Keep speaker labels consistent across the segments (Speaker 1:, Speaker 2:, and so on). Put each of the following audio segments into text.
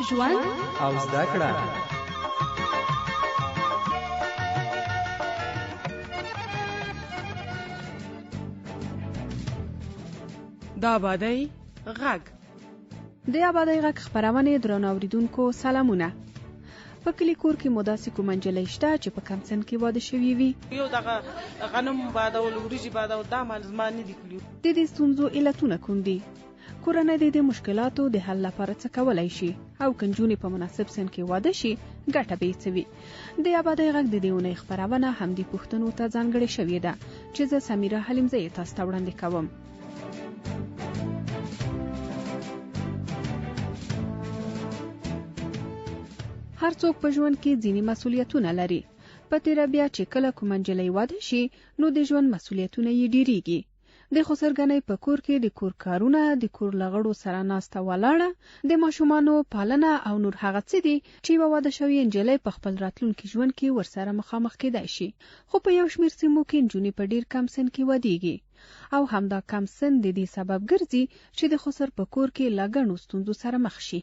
Speaker 1: ژوند
Speaker 2: او زده کړه.
Speaker 3: د آبادۍ غږ.
Speaker 1: د آبادۍ غږ خپرونې درنو اوریدونکو سلامونه. په کلی کور کې مو داسې کومه نجلۍ شته چې په کم سن کې واده شوې وي؟
Speaker 3: یو دغه غنم بادول وریجې بادول دا مال زما نه دي کړي.
Speaker 1: د دې ستونزو علتونه کوم دي؟ کورنۍ د دې مشکلاتو د حل لپاره څه کولی شي او که نجونې په مناسب سن کې واده شي ګټه به یې څه وي؟ د آبادۍ غږ د دې اونۍ خپرونه همدې پوښتنو ته ځانګړې شوې ده چې زه سمیره حلیمزه یې تاسو ته وړاندې کوم. هر څوک په ژوند کې ځینې مسؤلیتونه لري. په تیره بیا چې کله کومه نجلۍ واده شي نو د ژوند مسؤلیتونه یې ډیریږي. د خسرګنۍ په کور کې د کور کارونه، د کور لغړو سره ناسته ولاړه، د ماشومانو پالنه او نور هغه څه دي چې یوه واده شوې نجلۍ په خپل راتلونکي ژوند کې ورسره مخامخ کېدای شي. خو په یو شمېر سیمو کې نجونې په ډیر کم سن کې وادېږي او همدا کم سن د دې سبب ګرځي چې د خسر په کور کې له ګڼو ستونزو سره مخ شي.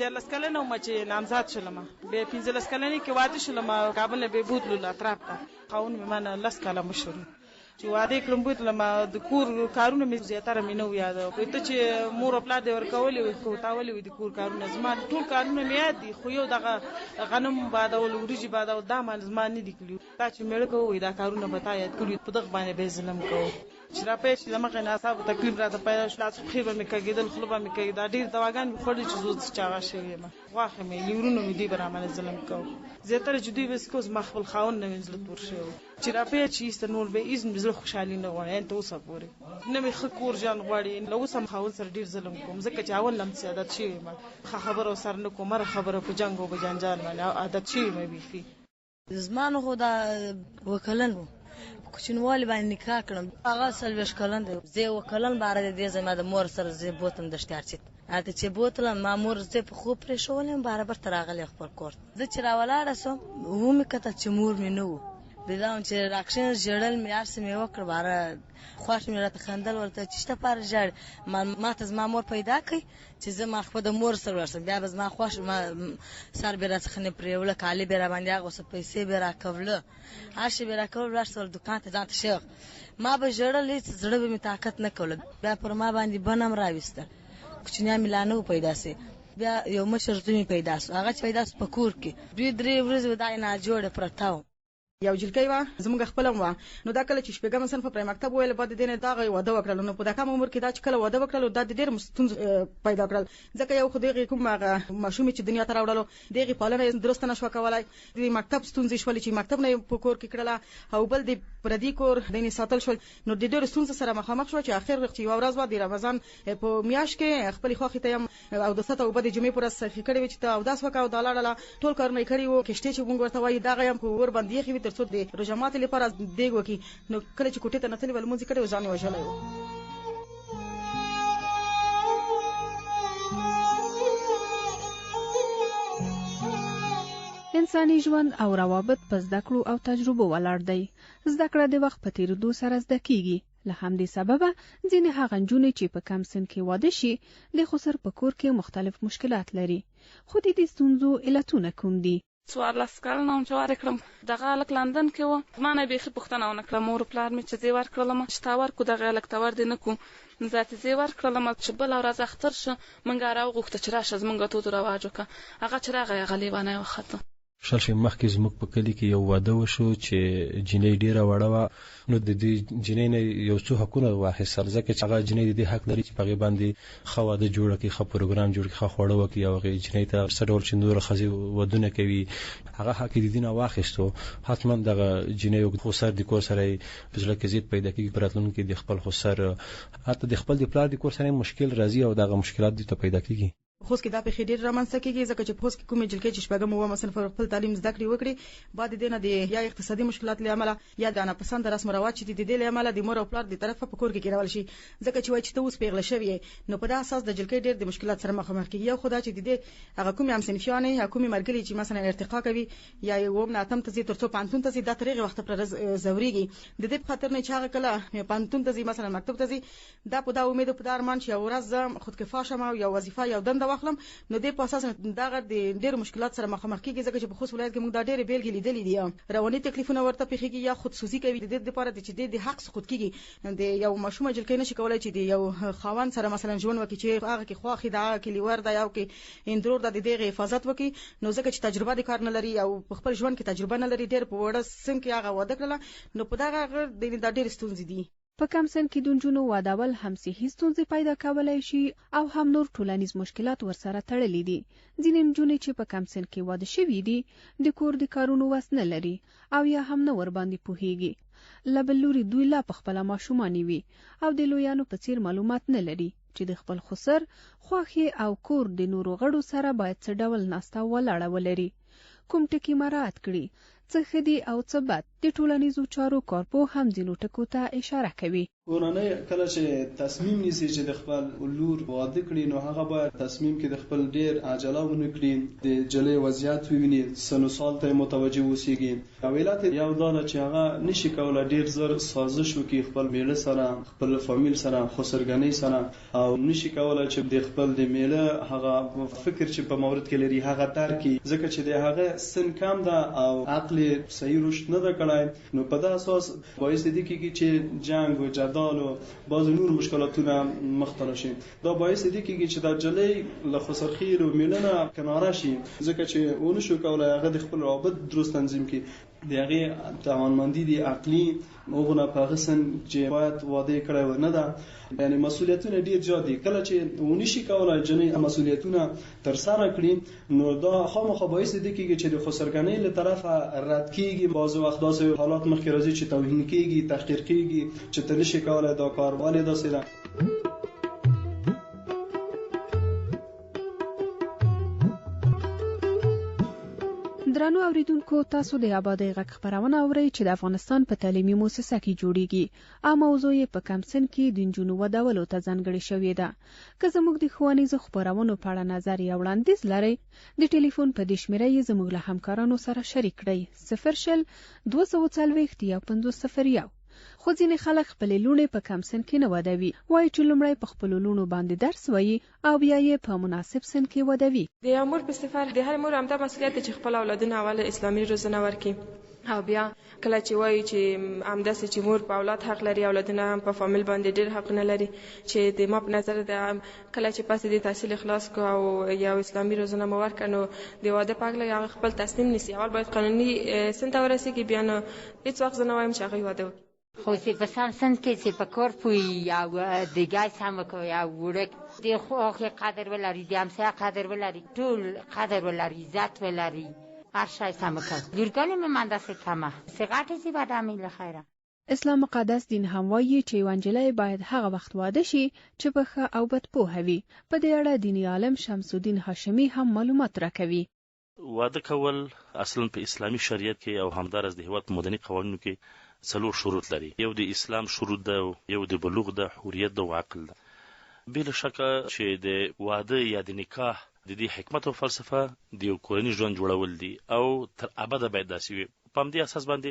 Speaker 3: 13 کلنه وم چې نامزاد شلم، بیا 15 کلنې کې واده شلم، کابل نه به بوتلو اطراف ته خاون مې مانه 10 کاله مشر چې واده کړم بوتلم. د کور کارونه مې زیاتره مې نه یاد او ته چې مور خپل د ورکولې وي کوتاولې وي د کور کارونه زما ټول کارونه مې یاد دي، خو یو دغه غنم بادول وریجې بادول دا مال زما نه دي کړي. تا چې مړ کوو دا کارونه به تا یاد کړي، په دغه باندې به ظلم کوو چې را پېښ لمغه ناصاب تکلیف راته پیدا شو. تاسو خیر به مې کېدل، خپل به مې کېد دا ډیر دواګان مې خوري چې زوز چاغه شوی ما واخه مې لیورونو مې دی برامه ظلم کوو. زیاتره جدي وس کوز مخبل خاون نه منځل تور شو چې را پېښ چې نور به اذن بزله خوشحالي نه غواړي ته اوسه پورې نه مې خکور جان غواړي لو سم خاون سره ډیر ظلم کوم ځکه چې اول لم سیادت شي ما خبرو سره نه کوم خبره په جنگ او په جنجال باندې عادت شي مې بيخي
Speaker 4: زمانو خو دا وکلنو کوچنوالي باندې نکاح کړم. هغه سلوش کلن دی زه وکلن بار دې زما د مور سره زه بوتم د شتارچت اته چې بوتلم ما مور زه په خو پرې شولم برابر تراغلی خپل کور زه چې راولاړه سم و مې کته چې مور مې نو بلان چې راکشن جړل مې ارس مې وکړ بار خوښ مې راته خندل ورته چې شته پر جړ ما ته زما مور پیدا کړ چې زه ما خپل د مور سره ورسم بیا زما خوښ ما سر به راڅخه نه پریوله کالی به را باندې هغه څه پیسې به را کوله هرشي به را کول ورسول دکان ته ځان ته شیخ ما به جړل هیڅ زړه به مې طاقت نه کوله بیا پر ما باندې بنم راويسته کوچنیا ملانو پیدا سي بیا یو مشر زمي پیدا سو هغه پیدا سو په کور کې دوی درې ورځې ودای نه جوړه پرتاو
Speaker 5: یو جلکې وا زموږ خپلم وا نو دا کله چې شپږم صنف په مکتب ویل بعد دینه دا غي واده وکړل نو په دا کوم عمر کې دا چې کله واده وکړل دا ډېر مستونز پیدا کړل ځکه یو خدای کوم ماشوم چې دنیا ته راوړلو دغه پالنه درست نه شو کولای د مکتب ستونزې شولې چې مکتب نه په کور کې کړل او بل د پردي کور دینه ساتل شول نو د ډېر ستونزې سره مخامخ شو چې اخر وخت یو ورځ بعد رمضان په میاش کې خپل خوخي ته او د سته او بد جمعې پر سخی کړي چې او داس وکاو د لاړه ټول کارونه کړي وو کشته چې موږ ورته وایي دا غیم په ور باندې خې تر څو د رجمات لپاره دیګ وکي نو کله چې کوټه ته نتلې ول موزیک کړي ځان وژلای وو.
Speaker 1: انساني ژوند او روابط په زده کړو او تجربو ولاړ دی. زده کړه د وخت په تیریدو سره زده کیږي. له همدې سببه ځینې هغه نجونې چې په کم سن کې واده شي د خسر په کور کې مختلف مشکلات لري. خو د دې ستونزو علتونه کوم دي؟
Speaker 6: 14 کلنه وم چې واده کړم دغه هلک لندن کې و ما نه بیخي پوښتنه ونه کړه مور پلار مې چې زه یې ورکړلم چې تا ورکړو دغه هلک ته ور دې نه کړو ذاتي زه یې ورکړلم چې بله ورځ اختر شه موږ راوغوښته چې راشه زموږ دود رواج وکړه هغه چې راغی هغه لیونی وخته.
Speaker 2: شل شي مخکې زموږ په کلی کې یو واده وشو چې جنۍ ډیره وړه وه نو د دې جنۍ نه یو څو حقونه واخیستل ځکه چې هغه جنۍ د دې حق لري چې په هغې باندې ښه واده جوړه کړي ښه پروګرام جوړ کړي ښه خواړه وکړي او هغې جنۍ ته څه ډول چې نوره ښځې ودونه کوي هغه حق یې د دې نه واخیستو. حتما دغه جنۍ خسر د کور سره په زړه کې ضد پیدا کېږي په راتلونکي کې د خپل خسر حتی د خپل د پلار د کور سره مشکل راځي او دغه مشکلات دې ته پیدا کېږي.
Speaker 5: خوس کې دا په خېډیر رامنځته کېږي ځکه چې خوس کې کومې جلکې چې شپږم و مثلا خپل تعلیم زده کړې وکړي بعد دې نه د یا اقتصادي مشکلات لامل یا د نه پسند رسم رواج چې د دې لامل د مور او پلار د طرفه په کور کې کېرول شي ځکه چې وایي چې ته اوس پیغله شوی نو په دا اساس د جلکې ډېر د مشکلات سره مخامخ کېږي. یو خدای چې د دې هغه کومې هم صنفیانه یا کومې مرګلي چې مثلا ارتقا کوي یا یو نه اتم ته زی ترڅو پانتون ته زی د طریق وخت پر زوريږي د دې په خاطر نه چې هغه کله پانتون ته زی مثلا مکتب ته زی دا په دا امید په دارمان چې ورځ خود کفا شمه یا وظیفه یا دنده واخلم نو د په اساس دغه د ډېر مشکلات سره مخامخ کیږي ځکه چې په خوست ولایت کې موږ دا ډېر بیلګې لیدلې دي رواني تکلیفونه ورته پیښیږي یا خودسوزي کوي د دې لپاره چې د حق سقوط کیږي د یو ماشوم جلکې نشي کولای چې د یو خاوند سره مثلا ژوند وکړي چې هغه کې خواخي دا کې لیور دا یو کې اندرور د دې حفاظت وکړي نو ځکه چې تجربه د کار نه لري او په خپل ژوند کې تجربه نه لري ډېر په وړه سن کې هغه واده کړل نو په دغه د ډېر ستونزې دي
Speaker 1: په کم سن کې د نجونو وادول هم صحي ستونزې پیدا کولای شي او هم نور ټولنیز مشکلات ورسره تړلي دي ځینې نجونې چې په کم سن کې واده شوي دي د کور د کارونو وس نه لري او یا هم نه ور باندې پوهیږي له بل لوري دوی لا په خپله ماشومانې وي او د لویانو په څیر معلومات نه لري چې د خپل خسر خوښې او کور د نورو غړو سره باید څه ډول ناسته ولاړه ولري کوم ټکي مراعات کړي څه ښه دي او څه بد د ټولنیزو چارو کارپوه هم ځینو ټکو ته اشاره کوي
Speaker 7: کورنۍ کله چې تصمیم نیسي چې د خپل لور واده کړي نو هغه باید تصمیم کې د خپل ډیر عجله ونه کړي د جلې وضعیت وویني سن سال ته متوجه اوسېږي او علت یو دا چې هغه نشي کولای ډیر زر سازش وکړي خپل میله سره خپل فامیل سره خسرګنۍ سره او نشي کولای چې د خپل د میله هغه فکر چې په مورد کې لري هغه درکې ځکه چې د هغه سن کم ده او عقل صحیح رشد نه ده کړای نو په دا اساس باعث دي چې جنگ او دالو باز نور مشکلاتونه مختلف شي دا باعث دي چې دا جلې له خسرخیل او میلنه کناره شي ځکه چې اون شو کولای هغه د خپل رابط درست تنظیم کړي دغه توانمندي دي عقلي موږ په غسن چې باید واده کړی و نه ده یعنی مسؤلیتونه ډیر زیات دي کله چې اون شي کولای جنې مسؤلیتونه تر سره کړي نو دا خامخا باعث دي چې د خسرګنۍ له طرفه رد کیږي بعض وخت داسې حالات مخکې راځي چې توهین کیږي تحقیر کیږي چې تنشي کولای دا کار والي داسې ده
Speaker 1: درنو اوریدونکو تاسو د آبادی غږ خبرونه اورئ چې د افغانستان په تعلیمي مؤسسه کې جوړیږي او موضوع یې په کم سن کې د نجونو ودولو ته ځانګړې شوې ده که زموږ د ښوونیزو خبرونو په اړه نظر یا وړاندیز لرئ د ټلیفون په دې شمېره یې زموږ له همکارانو سره شریک کړئ 00201 خو ځینې خلک خپلې لوڼې په کم سن کې نه ودوي وایي چې لومړی په خپلو لوڼو باندې درس وایي او بیا یې په مناسب سن کې ودوي
Speaker 8: د یو مور په صفر د هر مور همدا مسؤلیت دی چې خپل اولادونه اول اسلامي روزنه ورکړي او بیا کله چې وایي چې همداسې چې مور په اولاد حق لري اولادونه هم په فامیل باندې ډېر حقونه لري چې د ما په نظر د کله چې پس د تحصیل خلاص کو او یو اسلامي روزنه مو ورکړ نو د واده په اړه هغه خپل تصمیم نیسي اول باید قانوني سن ته ورسېږي بیا نو هېڅ وخت زه نه وایم چې هغوی واده وکړي
Speaker 9: خو چې په سم سن کې چې په کار پوهي او د ګای سم وکړي او وړک د خواښې قدر ولري د همسایه قدر ولري ټول قدر ولري عزت ولري هر شی سم وکړي لورګانې مې من داسې کمه صغت یې بعد همین له خیره
Speaker 1: اسلام مقدس دین هم وایي چې یوه نجلۍ باید هغه وخت واده شي چې په ښه او بد پوهه وي په دې اړه دیني عالم شمس الدین هاشمي هم معلومات راکوي
Speaker 10: واده کول اصلا په اسلامي شریعت کې او همدارس د هیواد مدني قوانینو کې څلور شروط لري یو د اسلام شروط ده یو د بلوغ ده حریت ده او عقل ده بلا شکه چې د واده یا د نکاح د دې حکمت او فلسفه د یو کورني ژوند جوړول دي او تر ابده باید داسې وي په همدې اساس باندې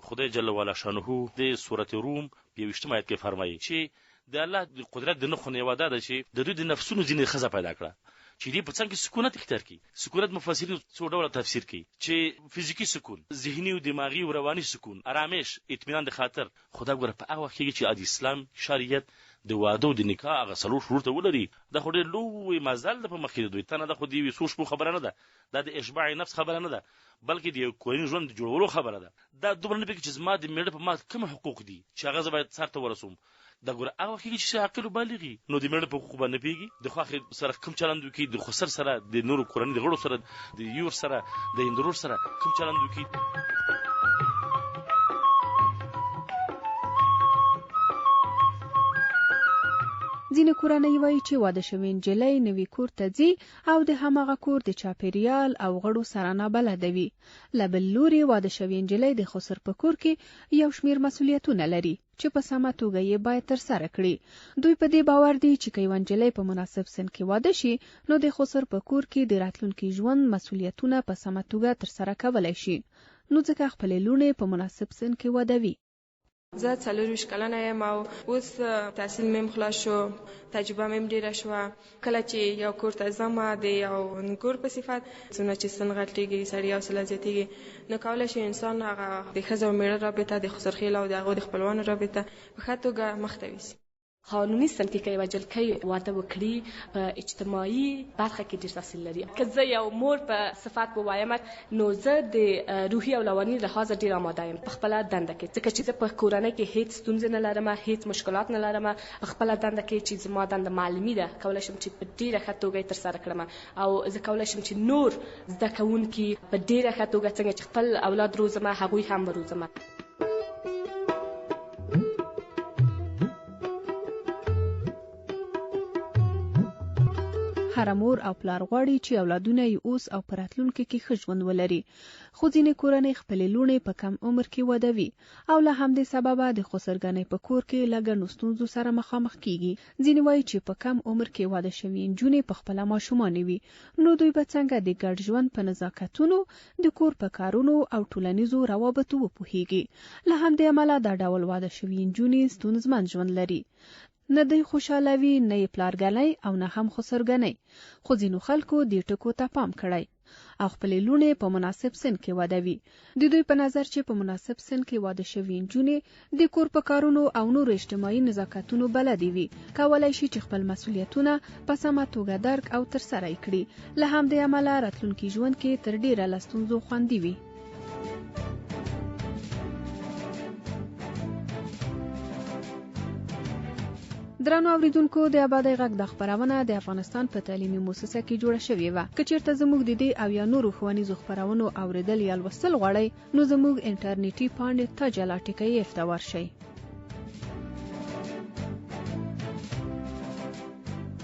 Speaker 10: خدای جل وعلا شانه د سورت روم په 20 آیت کې فرمایي چې د الله د قدرت د نخونه یو ده چې د دوی د نفسونو ځینې ښځه پیدا کړه چې دې په څنګه کې سکونت اختیار کړي سکونت مفسرین څو ډول تفسیر کوي چې فزیکی سکون ذهني او دماغي او رواني سکون آرامش اطمینان د خاطر خدا ګوره په هغه وخت کې چې د اسلام شریعت د واده او د نکاح هغه څلور شروط ولري د خو ډېر لوی مزل د په مخ کې دوی ته د خو دی وسوش په خبره نه ده د اشباع نفس خبره نه ده بلکې د یو کورني ژوند جوړولو خبره ده دا دومره نه پکې چې زما د میړه په ما کوم حقوق دي چې هغه باید سر ته ورسوم دا ګوره هغه وخت کې چې عاقل بالغي نو د میړه په حقوق باندې پیږي د خواخې سره کوم چلند وکړي د خسر سره د نورو کورنۍ د غړو سره د یور سره د اندرور سره کوم چلند وکړي
Speaker 1: ځینې کورنۍ وایي چې واده شوې نجلۍ نوي کور ته ځي او د هماغه کور د چاپیریال او غړو سره نابلده وي له بل لوري واده شوې نجلۍ د خسر په کور کې یو شمېر مسؤلیتونه لري چې په سمه توګه یې باید ترسره کړي دوی په دې باور دي چې که یوه نجلۍ په مناسب سن کې واده شي نو د خسر په کور کې د راتلونکي ژوند مسؤلیتونه په سمه توګه ترسره کولی شي نو ځکه خپلې لوڼې په مناسب سن کې ودوي
Speaker 8: زه 24 کلنه یم او اوس تحصیل مې خلاص شو، تجربه مې ډیره شوه. کله چې یو کور ته ځم د یو کور په صفت څومره چې سن غټېږي سړی حوصله زیاتېږي، نو کولی شي انسان هغه د ښځو او میړه رابطه د خسرخیل او د هغو د خپلوانو رابطه په ښه توګه مخته یوسي.
Speaker 11: قانوني سن کې که یوه جلکۍ واده وکړي په اجتماعي برخه کې ډېر تاثیر لري. که زه یو مور په صفت ووایم نو زه د روحي او رواني لحاظه ډېر آماده یم په خپله دنده کې، ځکه چې زه په کورنۍ کې هیڅ ستونزې نه لرم، هیڅ مشکلات نه لرم. په خپله دنده کې چې زما دنده معلمي ده کولی شم چې په ډېره ښه توګه یې ترسره کړم او زه کولی شم چې نور زده کوونکي په ډېره ښه توګه څنګه چې خپل اولاد روزم هغوی هم وروزم.
Speaker 1: هر مور او پلار غواړي چې اولادونه یې اوس او په راتلونکي کې ښه ژوند ولري، خو ځینې کورنۍ خپلې لوڼې په کم عمر کې واده وي او له همدې سببه د خسرګنۍ په کور کې له ګڼو ستونزو سره مخامخ کیږي. ځینې وایي چې په کم عمر کې واده شوي نجونې په خپله ماشومانې وي، نو دوی به څنګه د ګډ ژوند په نزاکتونو، د کور په کارونو او ټولنیزو روابطو وپوهیږي. له همدې امله دا ډول واده شوي نجونې ستونزمن ژوند لري. نه دی خوشاله وي، نه یې پلارګنۍ او نه هم خسرګنۍ، خو ځینو خلکو دې ټکو ته پام کړی او خپلې لوڼې په مناسب سن کې واده وي. د دوی په نظر چې په مناسب سن کې واده شوي نجونې د کور په کارونو او نورو اجتماعي نزاکتونو بلدې وي، کولی شي چې خپل مسؤلیتونه په سمه توګه درک او ترسره یې کړي. له همدې امله راتلونکي ژوند کې تر ډیره له ستونزو خوندي وي. درنو اوریدونکو، د آبادۍ غږ د خپرونه د افغانستان په تعلیمي مؤسسه کې جوړه شوې وه. که چیرته زموږ د دې او یا نورو ښوونیزو خپرونو اوریدل یا لوستل غواړئ، نو زموږ انټرنیټي پاڼې ته جلا ټکیې ته ورشئ.